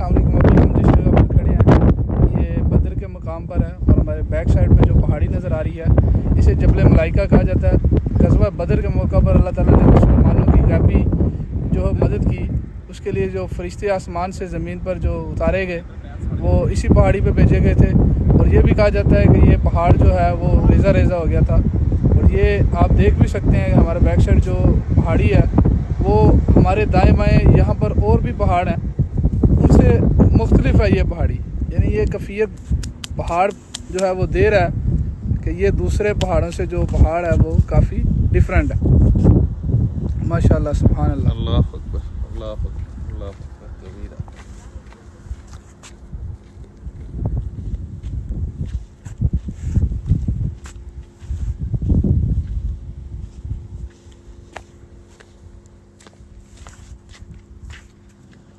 अस्सलाम वालेकुम। अभी हम जिस जगह पर खड़े हैं ये बद्र के मकाम पर है और हमारे बैक साइड पे जो पहाड़ी नज़र आ रही है इसे जबल मलाइका कहा जाता है। ग़ज़वा बद्र के मौका पर अल्लाह ताला ने मुसलमानों की गैबी जो मदद की, उसके लिए जो फरिश्ते आसमान से ज़मीन पर जो उतारे गए वो इसी पहाड़ी पे भेजे गए थे। और ये भी कहा जाता है कि ये पहाड़ जो है वो रेज़ा रेज़ा हो गया था। और ये आप देख भी सकते हैं कि हमारा बैक साइड जो पहाड़ी है वो हमारे दाएं बाएं यहाँ पर और भी पहाड़ हैं, उनसे मुख्तलिफ है ये पहाड़ी। यानी ये कैफियत पहाड़ जो है वो दे रहा है कि ये दूसरे पहाड़ों से जो पहाड़ है वो काफ़ी डिफरेंट है। माशाल्लाह, सुभान अल्लाह, अल्लाह अकबर, अल्लाह अकबर।